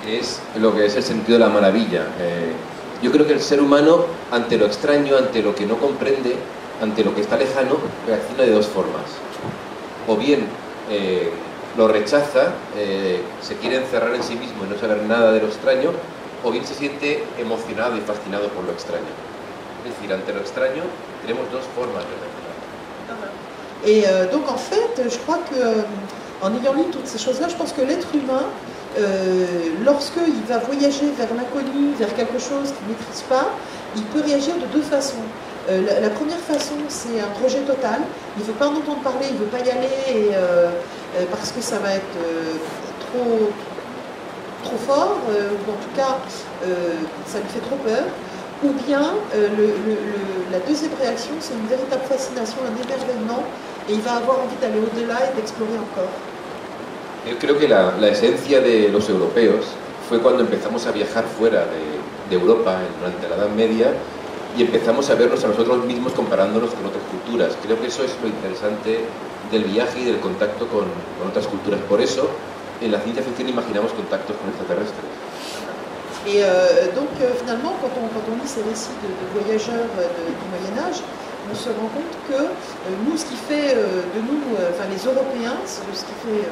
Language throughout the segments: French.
es lo que es el sentido de la maravilla. Yo creo que el ser humano, ante lo extraño, ante lo que no comprende, ante lo que está lejano, reacciona de dos formas. O bien lo rechaza, se quiere encerrar en sí mismo y no saber nada de lo extraño, o bien se siente emocionado y fascinado por lo extraño. Es decir, ante lo extraño tenemos dos formas de reaccionar. Et donc en fait, je crois que en ayant lu toutes ces choses-là, je pense que l'être humain, lorsqu'il va voyager vers l'inconnu, vers quelque chose qu'il ne maîtrise pas, il peut réagir de deux façons. La première façon, c'est un rejet total. Il ne veut pas en entendre parler, il ne veut pas y aller parce que ça va être trop fort, ou en tout cas, ça lui fait trop peur. Ou bien, la deuxième réaction, c'est une véritable fascination, un émerveillement, et il va avoir envie d'aller au-delà et d'explorer encore. Yo creo que la esencia de los europeos fue cuando empezamos a viajar fuera de Europa durante la Edad Media y empezamos a vernos a nosotros mismos comparándonos con otras culturas. Creo que eso es lo interesante del viaje y del contacto con otras culturas. Por eso, en la ciencia ficción imaginamos contactos con extraterrestres. Et donc finalement, quand on lit ces récits de voyageurs du Moyen-Âge, on se rend compte que nous, ce qui fait de nous, enfin les Européens, ce qui fait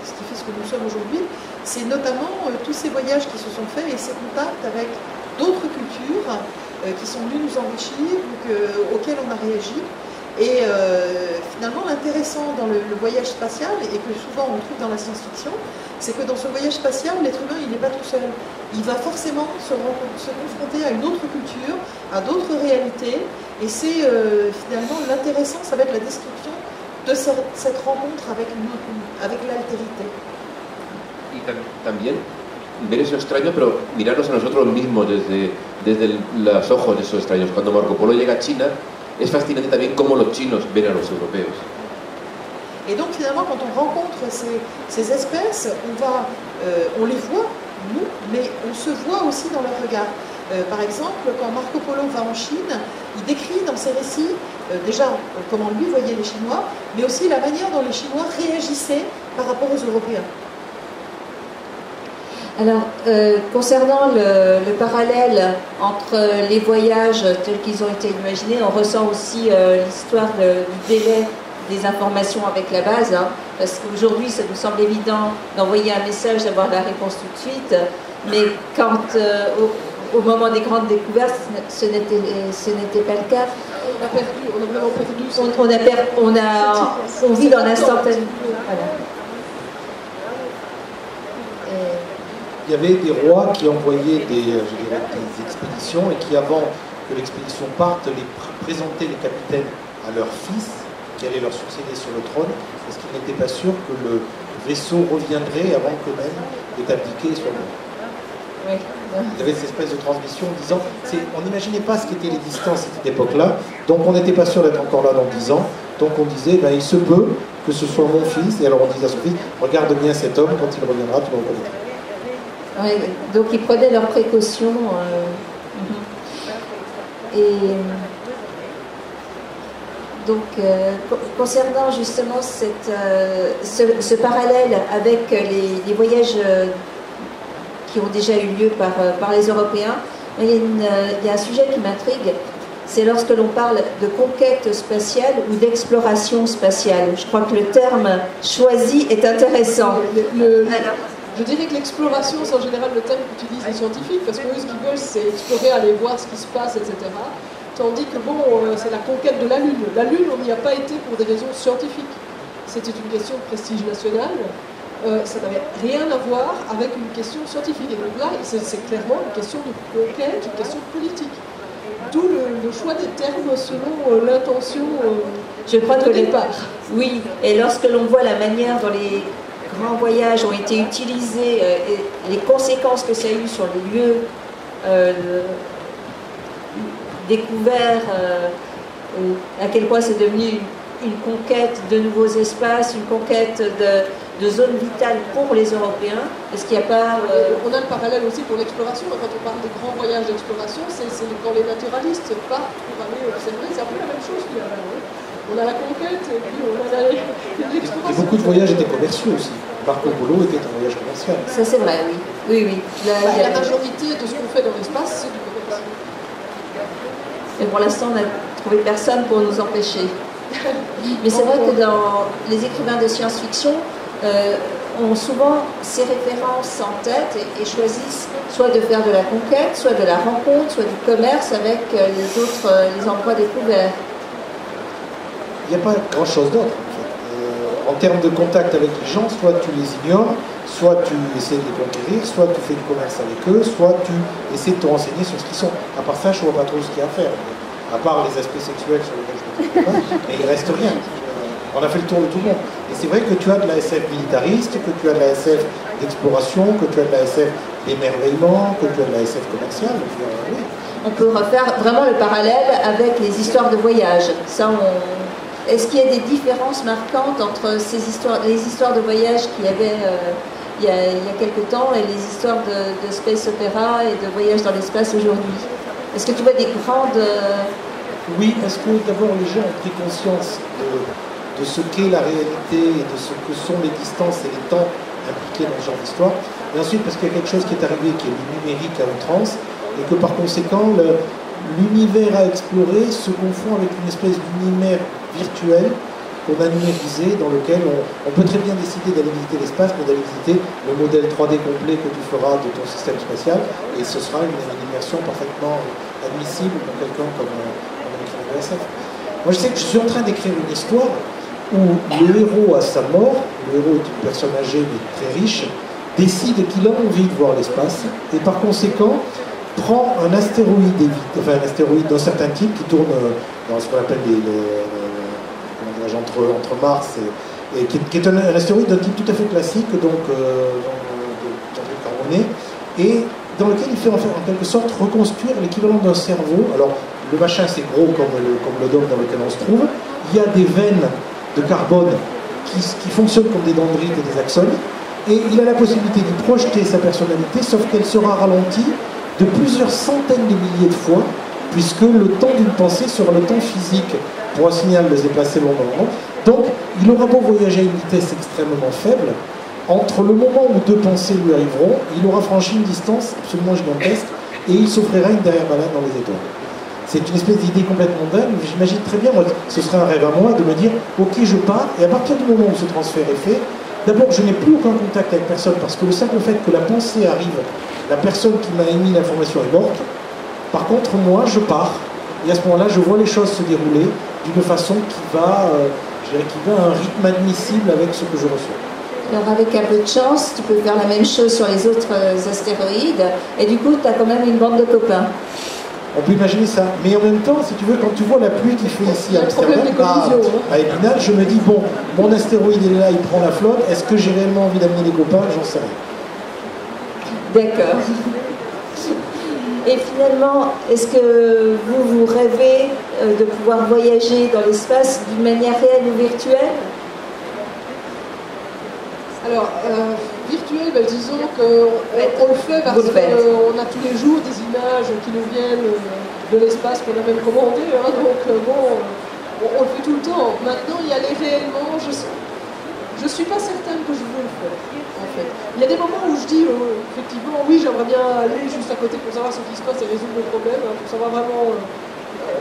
ce que nous sommes aujourd'hui, c'est notamment tous ces voyages qui se sont faits et ces contacts avec d'autres cultures qui sont venues nous enrichir, auxquelles on a réagi. Et finalement, l'intéressant dans le voyage spatial, et que souvent on trouve dans la science-fiction, c'est que dans ce voyage spatial, l'être humain, il n'est pas tout seul. Il va forcément se confronter à une autre culture, à d'autres réalités, et c'est finalement l'intéressant, ça va être la description de cette rencontre avec l'altérité. Y también ver eso extraño, pero mirarnos a nosotros mismos desde los ojos de esos extraños. Cuando Marco Polo llega a China, es fascinante también cómo los chinos ven a los europeos. Et donc finalement, quand on rencontre ces espèces, on les voit, nous, mais on se voit aussi dans leur regard. Par exemple, quand Marco Polo va en Chine, il décrit dans ses récits déjà comment lui voyait les Chinois, mais aussi la manière dont les Chinois réagissaient par rapport aux Européens. Alors, concernant le parallèle entre les voyages tels qu'ils ont été imaginés, on ressent aussi l'histoire du délai des informations avec la base, hein, parce qu'aujourd'hui, ça nous semble évident d'envoyer un message, d'avoir la réponse tout de suite, mais quand, au moment des grandes découvertes, ce n'était pas le cas. On a vraiment perdu. On vit dans l'instantané. Voilà. Il y avait des rois qui envoyaient des expéditions et qui, avant que l'expédition parte, présentaient les capitaines à leurs fils qui allaient leur succéder sur le trône, parce qu'ils n'étaient pas sûrs que le vaisseau reviendrait avant qu'eux-mêmes aient abdiqué et soient morts. Oui. Il y avait cette espèce de transmission en disant, on n'imaginait pas ce qu'étaient les distances à cette époque-là, donc on n'était pas sûr d'être encore là dans 10 ans, donc on disait, il se peut que ce soit mon fils, et alors on disait à son fils, regarde bien cet homme, quand il reviendra, tu le reconnaîtras. Oui, donc ils prenaient leurs précautions. Et donc, concernant justement ce parallèle avec les voyages qui ont déjà eu lieu par les Européens, il y a un sujet qui m'intrigue, c'est lorsque l'on parle de conquête spatiale ou d'exploration spatiale. Je crois que le terme choisi est intéressant. Je dirais que l'exploration, c'est en général le terme qu'utilisent les scientifiques, parce que eux, ce qu'ils veulent, c'est explorer, aller voir ce qui se passe, etc. Tandis que, c'est la conquête de la Lune. La Lune, on n'y a pas été pour des raisons scientifiques. C'était une question de prestige national. Ça n'avait rien à voir avec une question scientifique. Et donc là, c'est clairement une question de conquête, une question politique. D'où le choix des termes selon l'intention Je crois que départ. Oui, et lorsque l'on voit la manière dont les grands voyages ont été utilisés et les conséquences que ça a eu sur les lieux découverts, à quel point c'est devenu une conquête de nouveaux espaces, une conquête de zones vitales pour les Européens. Est-ce qu'il n'y a pas... On a le parallèle aussi pour l'exploration. Quand on parle des grands voyages d'exploration, c'est quand les naturalistes partent pour aller observer. C'est un peu la même chose finalement. On a la conquête et puis on a l'exploration. Et beaucoup de voyages étaient commerciaux aussi. Marco Polo était un voyage commercial. Ça c'est vrai, oui. Oui, oui. Là, il y a- La majorité de ce qu'on fait dans l'espace, c'est du commerce. Et pour l'instant, on n'a trouvé personne pour nous empêcher. Mais c'est vrai que dans les écrivains de science-fiction ont souvent ces références en tête et choisissent soit de faire de la conquête, soit de la rencontre, soit du commerce avec les endroits découverts. Il n'y a pas grand-chose d'autre. En termes de contact avec les gens, soit tu les ignores, soit tu essaies de les conquérir, soit tu fais du commerce avec eux, soit tu essaies de te renseigner sur ce qu'ils sont. À part ça, je ne vois pas trop ce qu'il y a à faire. À part les aspects sexuels sur lesquels je ne me trompe pas, mais il ne reste rien. On a fait le tour de tout le monde. Et c'est vrai que tu as de la SF militariste, que tu as de la SF d'exploration, que tu as de la SF d'émerveillement, que tu as de la SF commerciale. Oui. On peut refaire vraiment le parallèle avec les histoires de voyage. Est-ce qu'il y a des différences marquantes entre les histoires de voyage qu'il y avait il y a quelque temps et les histoires de space opéra et de voyage dans l'espace aujourd'hui? Est-ce que tu vois des grandes... Oui, parce que d'abord les gens ont pris conscience de ce qu'est la réalité et de ce que sont les distances et les temps impliqués dans ce genre d'histoire. Et ensuite parce qu'il y a quelque chose qui est arrivé qui est le numérique à outrance et que par conséquent l'univers à explorer se confond avec une espèce d'univers virtuel qu'on a numérisé, dans lequel on peut très bien décider d'aller visiter l'espace, mais d'aller visiter le modèle 3D complet que tu feras de ton système spatial, et ce sera une immersion parfaitement admissible pour quelqu'un comme un écrivain de SF. Moi je sais que je suis en train d'écrire une histoire où le héros à sa mort, le héros est une personne âgée mais très riche, décide qu'il a envie de voir l'espace, et par conséquent prend un astéroïde, un astéroïde d'un certain type qui tourne dans ce qu'on appelle entre Mars et qui est un astéroïde d'un type tout à fait classique, donc carboné, et dans lequel il fait en quelque sorte reconstruire l'équivalent d'un cerveau. Alors le machin c'est gros comme le dôme dans lequel on se trouve, il y a des veines de carbone qui fonctionnent comme des dendrites et des axones, et il a la possibilité d'y projeter sa personnalité, sauf qu'elle sera ralentie de plusieurs centaines de milliers de fois, puisque le temps d'une pensée sera le temps physique pour un signal de se déplacer longuement. Donc, il aura beau voyager à une vitesse extrêmement faible, entre le moment où deux pensées lui arriveront, il aura franchi une distance absolument gigantesque et il s'offrira une dernière balade dans les étoiles. C'est une espèce d'idée complètement dingue, mais j'imagine très bien, moi, ce serait un rêve à moi de me dire, ok, je pars, et à partir du moment où ce transfert est fait, d'abord, je n'ai plus aucun contact avec personne, parce que le simple fait que la pensée arrive, la personne qui m'a émis l'information est morte. Par contre, moi, je pars, et à ce moment-là, je vois les choses se dérouler d'une façon qui va à un rythme admissible avec ce que je reçois. Alors avec un peu de chance, tu peux faire la même chose sur les autres astéroïdes, et du coup, tu as quand même une bande de copains. On peut imaginer ça, mais en même temps, si tu veux, quand tu vois la pluie qu'il fait ici à Amsterdam, à Épinal, je me dis, bon, mon astéroïde est là, il prend la flotte, est-ce que j'ai réellement envie d'amener les copains? J'en sais rien. D'accord. Et finalement, est-ce que vous rêvez de pouvoir voyager dans l'espace d'une manière réelle ou virtuelle? Alors, virtuel, disons qu'on le fait parce qu'on a tous les jours des images qui nous viennent de l'espace qu'on a même commandé, hein, donc on le fait tout le temps. Maintenant, y aller réellement, je suis pas certaine que je veux le faire, en fait. Il y a des moments où je dis, effectivement, oui, j'aimerais bien aller juste à côté pour savoir ce qui se passe et résoudre le problème, hein, pour savoir vraiment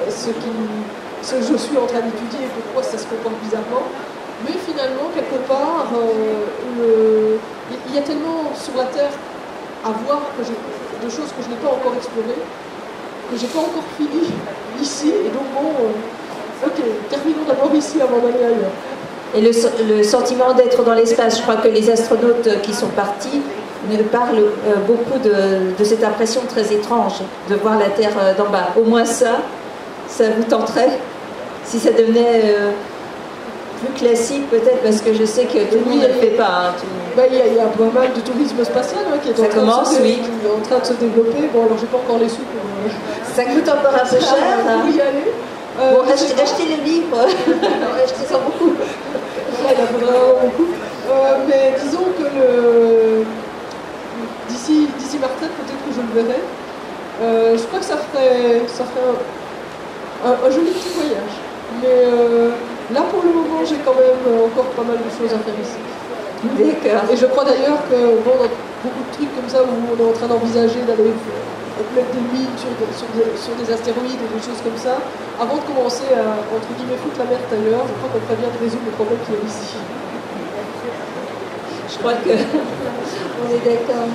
ce que je suis en train d'étudier et pourquoi ça se comporte bizarrement. Mais finalement, quelque part, il y a tellement sur la Terre à voir de choses que je n'ai pas encore explorées, que je n'ai pas encore fini ici, et donc ok, terminons d'abord ici avant d'aller ailleurs. Et le sentiment d'être dans l'espace, je crois que les astronautes qui sont partis nous parlent beaucoup de cette impression très étrange de voir la Terre d'en bas. Au moins ça vous tenterait, si ça devenait... plus classique peut-être, parce que je sais que tout le monde ne le fait pas. Il y a pas mal de tourisme spatial qui est en train de se développer. Bon, alors j'ai pas encore les sous pour... Ça coûte encore un peu cher. Pour y aller. Bon, achetez les livres. Achetez ça beaucoup. Il en faudra vraiment beaucoup. Mais disons que d'ici ma retraite, peut-être que je le verrai. Je crois que ça ferait un joli petit voyage. Mais là, pour le moment, j'ai quand même encore pas mal de choses à faire ici. D'accord. Et je crois d'ailleurs que, beaucoup de trucs comme ça où on est en train d'envisager d'aller mettre des mines sur des astéroïdes et des choses comme ça, avant de commencer à, entre guillemets, foutre la merde ailleurs, je crois qu'on ferait bien de résoudre le problème qu'il y a ici. Je crois que on est d'accord.